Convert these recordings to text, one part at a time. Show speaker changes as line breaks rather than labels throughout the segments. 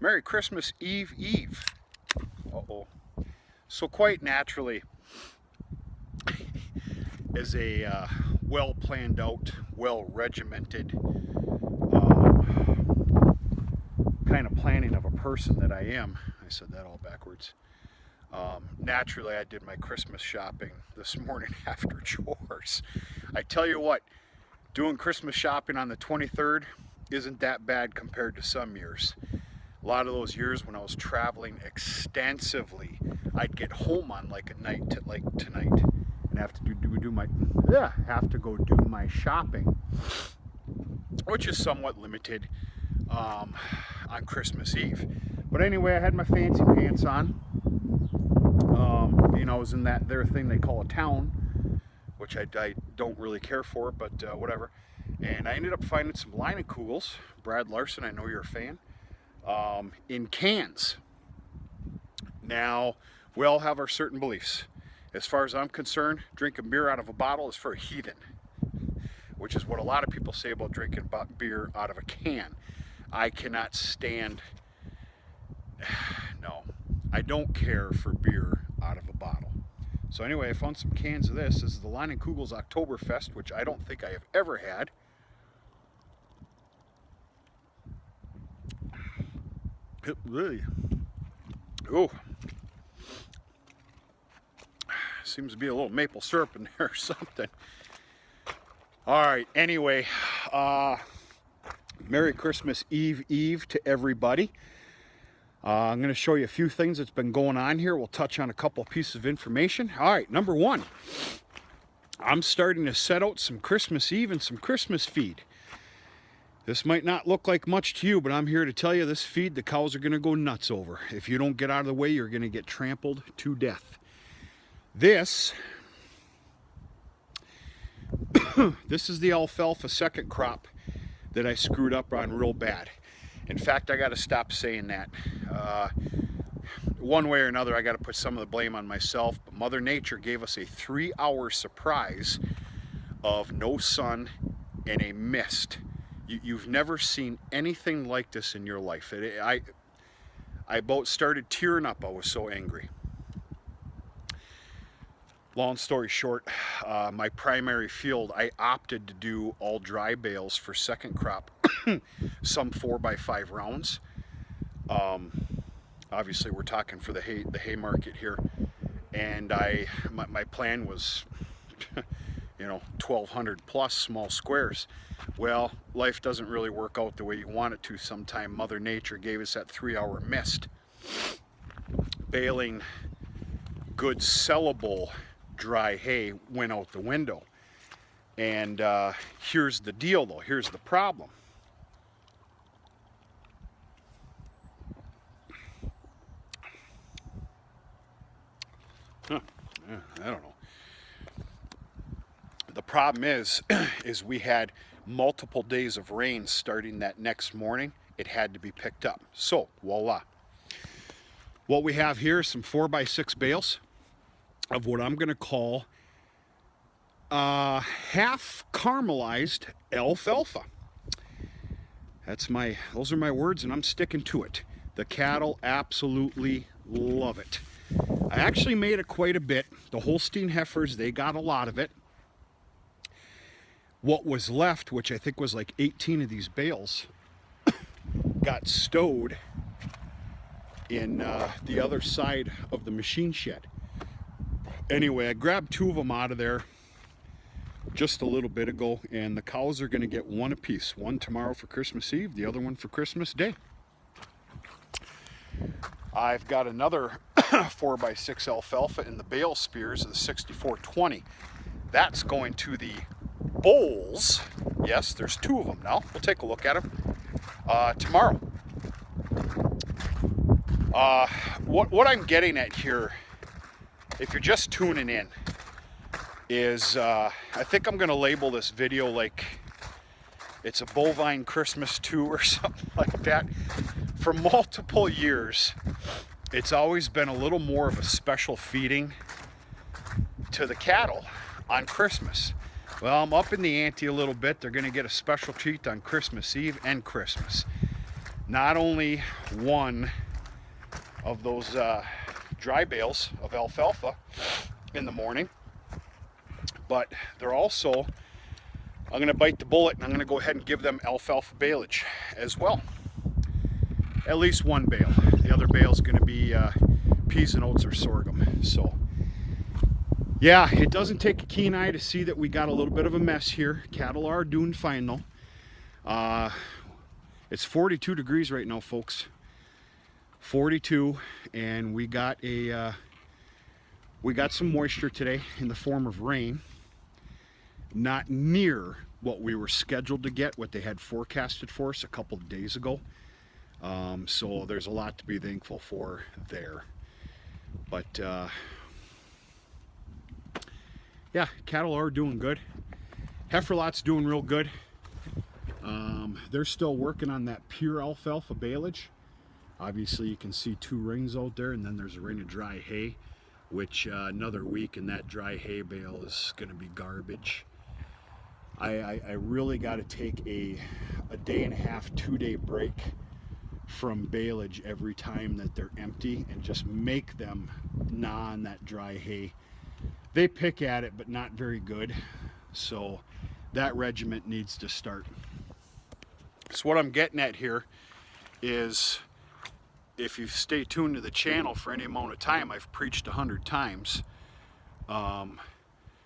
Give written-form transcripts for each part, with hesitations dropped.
Merry Christmas Eve Eve. Uh-oh. So quite naturally, as a well planned out, well regimented kind of planning of a person that I am, I said that all backwards. Naturally, I did my Christmas shopping this morning after chores. I tell you what, doing Christmas shopping on the 23rd isn't that bad compared to some years. A lot of those years when I was traveling extensively, I'd get home on like a night like tonight and have to have to go do my shopping, which is somewhat limited on Christmas Eve. But anyway, I had my fancy pants on. I was in that their thing they call a town, which I don't really care for, but whatever. And I ended up finding some Leinenkugels. Brad Larson, I know you're a fan. In cans. Now, we all have our certain beliefs. As far as I'm concerned, drinking beer out of a bottle is for a heathen, which is what a lot of people say about drinking beer out of a can. I cannot stand, no, I don't care for beer out of a bottle. So anyway, I found some cans of this. This is the Leinenkugels Oktoberfest, which I don't think I have ever had. It really, oh, seems to be a little maple syrup in there or something. All right, anyway, Merry Christmas Eve to everybody. I'm going to show you a few things that's been going on here. We'll touch on a couple pieces of information. All right, number one, I'm starting to set out some Christmas Eve and some Christmas feed. This might not look like much to you, but I'm here to tell you this feed the cows are going to go nuts over. If you don't get out of the way, you're going to get trampled to death. This is the alfalfa second crop that I screwed up on real bad. In fact, I got to stop saying that. One way or another, I got to put some of the blame on myself. But Mother Nature gave us a 3-hour surprise of no sun and a mist. You've never seen anything like this in your life. I about started tearing up. I was so angry. Long story short, my primary field, I opted to do all dry bales for second crop, some 4x5 rounds. Obviously, we're talking for the hay market here, and my plan was, 1,200 plus small squares. Well, life doesn't really work out the way you want it to. Sometime Mother Nature gave us that 3-hour mist. Baling good sellable dry hay went out the window. And here's the deal though, here's the problem. I don't know. The problem is we had multiple days of rain starting that next morning. It had to be picked up. So, voila. What we have here is some 4x6 bales of what I'm going to call half caramelized alfalfa. Those are my words, and I'm sticking to it. The cattle absolutely love it. I actually made it quite a bit. The Holstein heifers, they got a lot of it. What was left, which I think was like 18 of these bales, got stowed in the other side of the machine shed. Anyway, I grabbed 2 of them out of there just a little bit ago, and the cows are going to get one apiece. One tomorrow for Christmas Eve, the other one for Christmas Day. I've got another 4x6 alfalfa in the bale spears of the 6420. That's going to the bowls. Yes, there's 2 of them now. We'll take a look at them tomorrow. What I'm getting at here, if you're just tuning in, is I think I'm going to label this video like it's a Bovine Christmas 2 or something like that. For multiple years, it's always been a little more of a special feeding to the cattle on Christmas. Well, I'm upping the ante a little bit. They're going to get a special treat on Christmas Eve and Christmas. not only one of those dry bales of alfalfa in the morning, but they're also, I'm going to bite the bullet and I'm going to go ahead and give them alfalfa baleage as well. At least one bale. The other bale is going to be peas and oats or sorghum. So yeah, it doesn't take a keen eye to see that we got a little bit of a mess here. Cattle are doing fine though. It's 42 degrees right now, folks. 42, and we got some moisture today in the form of rain. Not near what we were scheduled to get, what they had forecasted for us a couple of days ago. So there's a lot to be thankful for there. But yeah, cattle are doing good. Heifer lot's doing real good. They're still working on that pure alfalfa baleage. Obviously you can see 2 rings out there, and then there's a ring of dry hay, which another week in that dry hay bale is going to be garbage. I really got to take a day and a half, 2-day break from baleage every time that they're empty, and just make them gnaw on that dry hay. They pick at it, but not very good. So that regiment needs to start. So what I'm getting at here is, if you stay tuned to the channel for any amount of time, I've preached 100 times,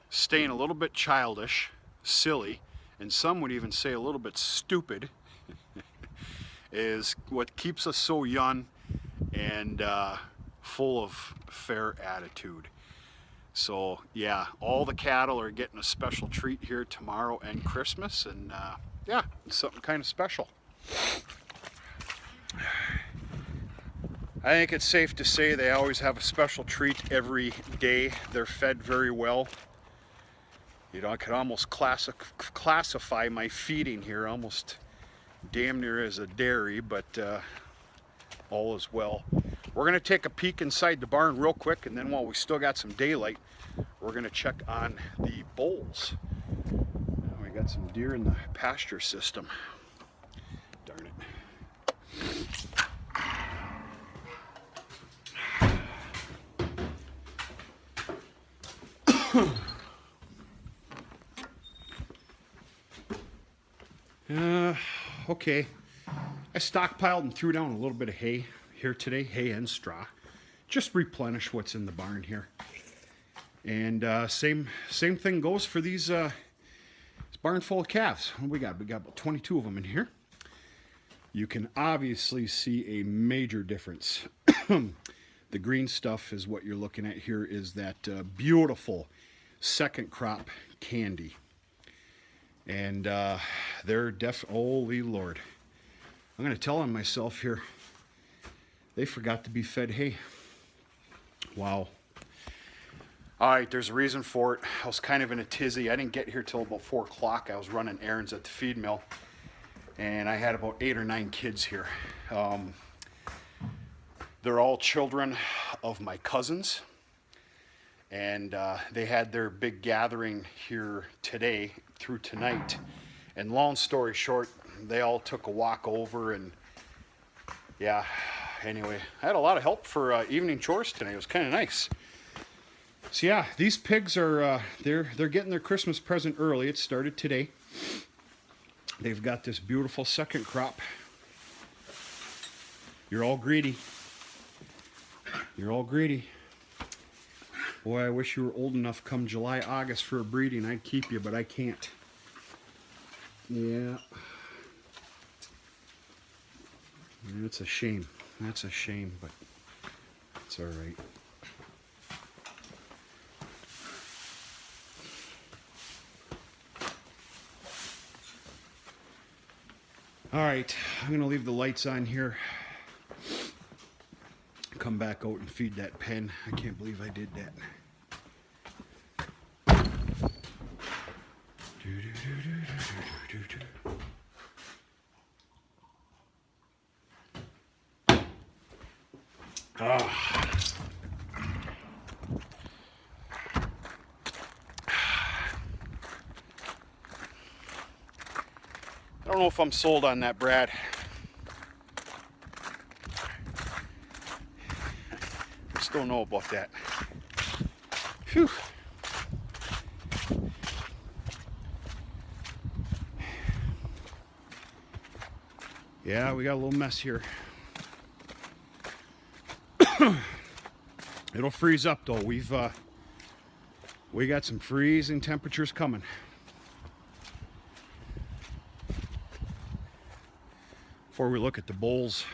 staying a little bit childish, silly, and some would even say a little bit stupid is what keeps us so young and full of fair attitude. So yeah, all the cattle are getting a special treat here tomorrow and Christmas, and yeah, it's something kind of special. I think it's safe to say they always have a special treat every day. They're fed very well. You know, I could almost classify my feeding here almost damn near as a dairy, but all is well. We're going to take a peek inside the barn real quick, and then while we still got some daylight, we're going to check on the bulls. We got some deer in the pasture system. Darn it. Okay, I stockpiled and threw down a little bit of hay here today, hay and straw. Just replenish what's in the barn here. And same thing goes for these this barn full of calves. What we got? We got about 22 of them in here. You can obviously see a major difference. The green stuff is what you're looking at here, is that beautiful second crop candy. And they're holy Lord. I'm going to tell on myself here. They forgot to be fed hay. Wow. All right, there's a reason for it. I was kind of in a tizzy. I didn't get here till about 4 o'clock. I was running errands at the feed mill, and I had about 8 or 9 kids here. They're all children of my cousins, and they had their big gathering here today through tonight. And long story short, they all took a walk over, and yeah, anyway, I had a lot of help for evening chores today. It was kind of nice. So yeah, these pigs are they're getting their Christmas present early. It started today. They've got this beautiful second crop. You're all greedy. You're all greedy. Boy, I wish you were old enough come July, August for a breeding. I'd keep you, but I can't. Yeah. It's a shame. That's a shame, but it's all right. All right, I'm going to leave the lights on here. Come back out and feed that pen. I can't believe I did that. I don't know if I'm sold on that, Brad. just don't know about that. Phew. Yeah, we got a little mess here. It'll freeze up though. We got some freezing temperatures coming. Before we look at the bulls,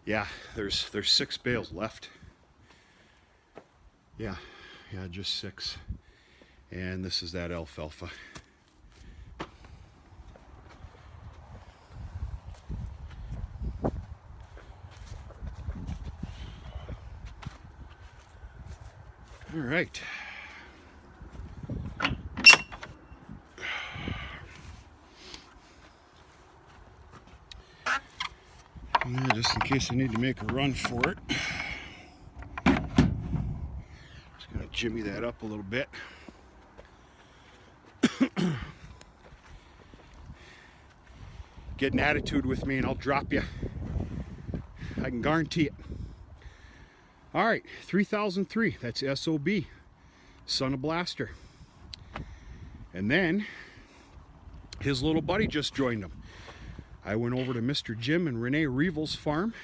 yeah, there's 6 bales left. Yeah, just 6. And this is that alfalfa. All right. Just in case I need to make a run for it. Just gonna jimmy that up a little bit. Get an attitude with me and I'll drop you. I can guarantee it. All right, 3003, that's SOB, Son of Blaster. And then his little buddy just joined him. I went over to Mr. Jim and Renee Revel's farm.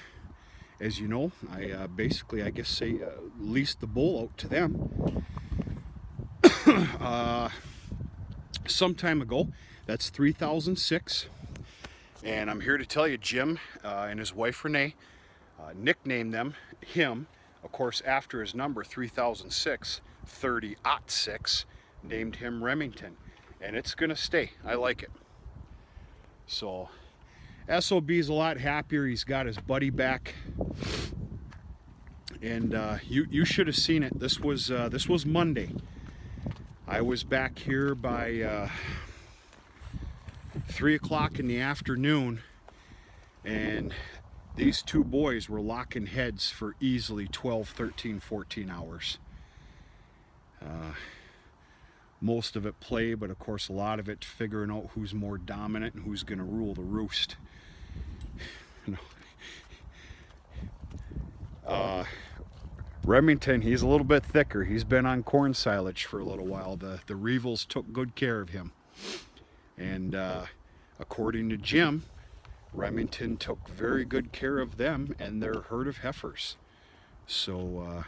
As you know, I basically, I guess, leased the bull out to them some time ago. That's 3006. And I'm here to tell you, Jim and his wife Renee nicknamed him, of course, after his number 3006, 30-06, named him Remington. And it's gonna stay. I like it. So SOB's a lot happier. He's got his buddy back. And you should have seen it. This was Monday. I was back here by 3 o'clock in the afternoon, and these 2 boys were locking heads for easily 12, 13, 14 hours. Most of it play, but of course a lot of it figuring out who's more dominant and who's going to rule the roost. Remington, he's a little bit thicker. He's been on corn silage for a little while. The Revels took good care of him. And according to Jim, Remington took very good care of them and their herd of heifers. So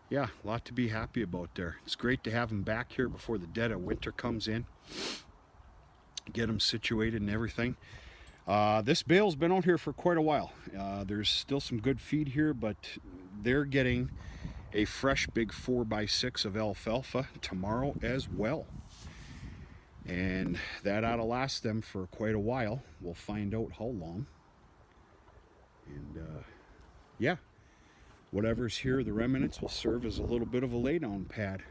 yeah, a lot to be happy about there. It's great to have them back here before the dead of winter comes in. Get them situated and everything. This bale's been out here for quite a while. There's still some good feed here, but they're getting a fresh big 4x6 of alfalfa tomorrow as well. And that ought to last them for quite a while. We'll find out how long. And yeah, whatever's here, the remnants will serve as a little bit of a laydown pad,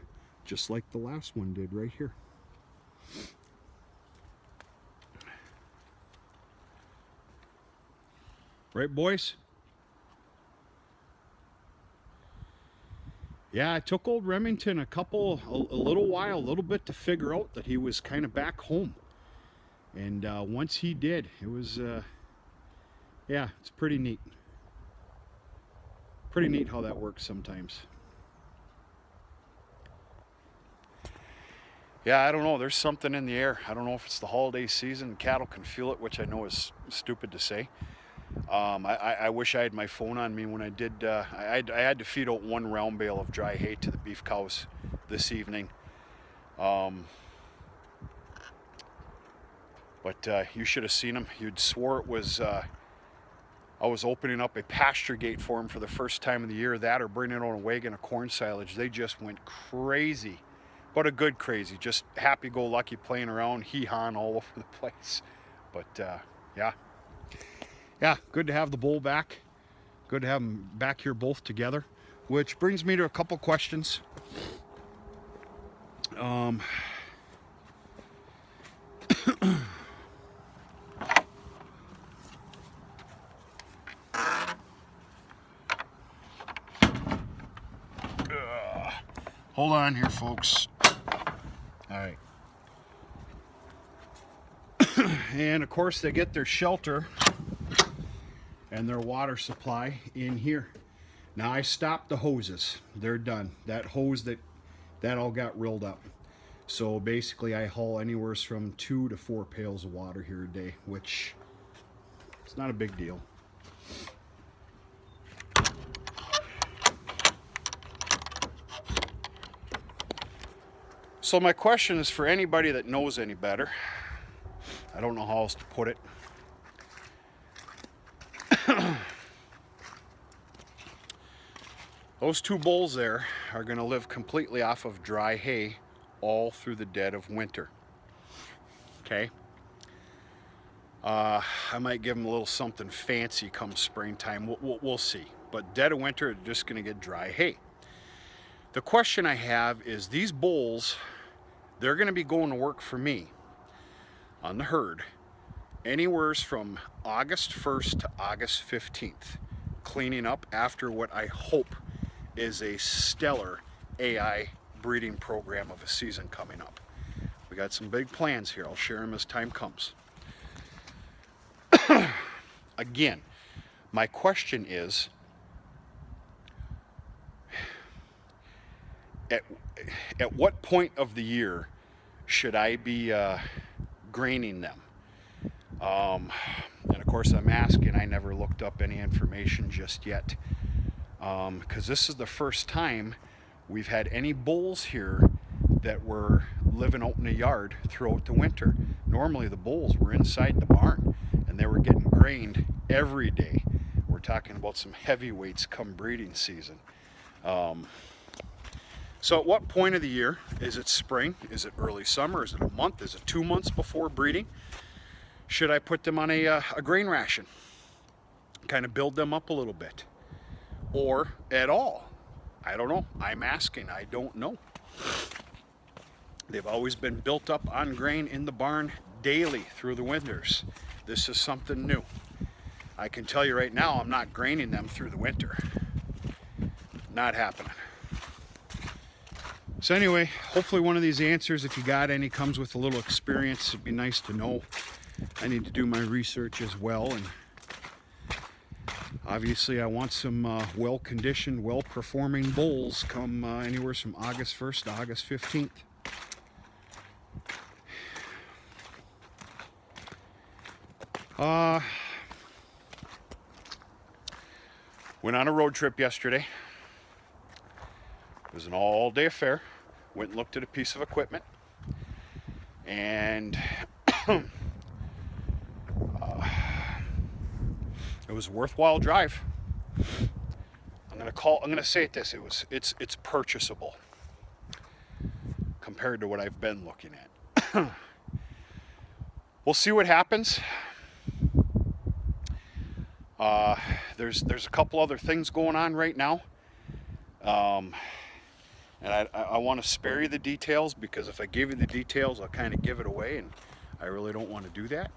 just like the last one did right here. Right, boys? Yeah, it took old Remington a little bit to figure out that he was kind of back home. And once he did, it was, yeah, it's pretty neat. Pretty neat how that works sometimes. Yeah, I don't know. There's something in the air. I don't know if it's the holiday season. Cattle can feel it, which I know is stupid to say. I wish I had my phone on me when I did. I had to feed out 1 round bale of dry hay to the beef cows this evening. But you should have seen them. You'd swore it was. I was opening up a pasture gate for them for the first time of the year. That or bringing on a wagon of corn silage. They just went crazy, but a good crazy. Just happy-go-lucky, playing around, hee-hawing all over the place. But yeah. Yeah, good to have the bull back. Good to have them back here both together. Which brings me to a couple questions. Hold on here, folks. All right. And of course they get their shelter and their water supply in here. Now I stopped the hoses. They're done. That hose that all got rilled up. So basically I haul anywhere from 2 to 4 pails of water here a day, which it's not a big deal. So my question is for anybody that knows any better. I don't know how else to put it. Those 2 bulls there are going to live completely off of dry hay all through the dead of winter. Okay? I might give them a little something fancy come springtime. We'll see. But dead of winter, they're just going to get dry hay. The question I have is these bulls, they're going to be going to work for me on the herd anywhere from August 1st to August 15th, cleaning up after what I hope is a stellar AI breeding program of a season coming up. We got some big plans here. I'll share them as time comes. Again, my question is, at what point of the year should I be graining them? And of course I'm asking, I never looked up any information just yet. Because this is the first time we've had any bulls here that were living out in the yard throughout the winter. Normally the bulls were inside the barn and they were getting grained every day. We're talking about some heavyweights come breeding season. So at what point of the year, is it spring? Is it early summer? Is it a month? Is it 2 months before breeding? Should I put them on a grain ration? Kind of build them up a little bit. Or at all? I don't know. I'm asking. I don't know. They've always been built up on grain in the barn daily through the winters. This is something new. I can tell you right now, I'm not graining them through the winter. Not happening. So anyway, hopefully one of these answers, if you got any, comes with a little experience. It'd be nice to know. I need to do my research as well, and obviously I want some well-conditioned, well-performing bulls come anywhere from August 1st to August 15th. Went on a road trip yesterday. It was an all-day affair. Went and looked at a piece of equipment, and it was a worthwhile drive. I'm gonna say it this: it's purchasable compared to what I've been looking at. We'll see what happens. There's a couple other things going on right now. And I want to spare you the details, because if I give you the details, I'll kind of give it away, and I really don't want to do that.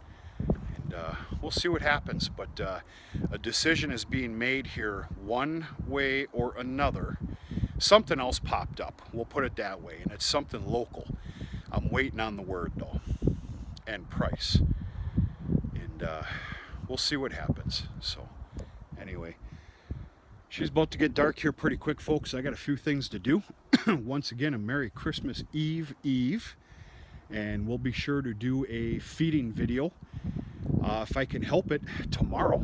And we'll see what happens. But a decision is being made here one way or another. Something else popped up, we'll put it that way, and it's something local. I'm waiting on the word though, and price. And we'll see what happens. So anyway, she's about to get dark here pretty quick, folks. I got a few things to do. Once again, a Merry Christmas Eve, and we'll be sure to do a feeding video if I can help it tomorrow.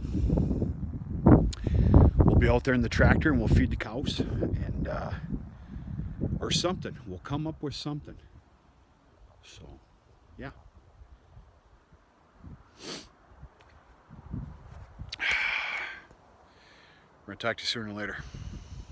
We'll be out there in the tractor and we'll feed the cows, and or something. We'll come up with something. So yeah. We're gonna talk to you sooner or later.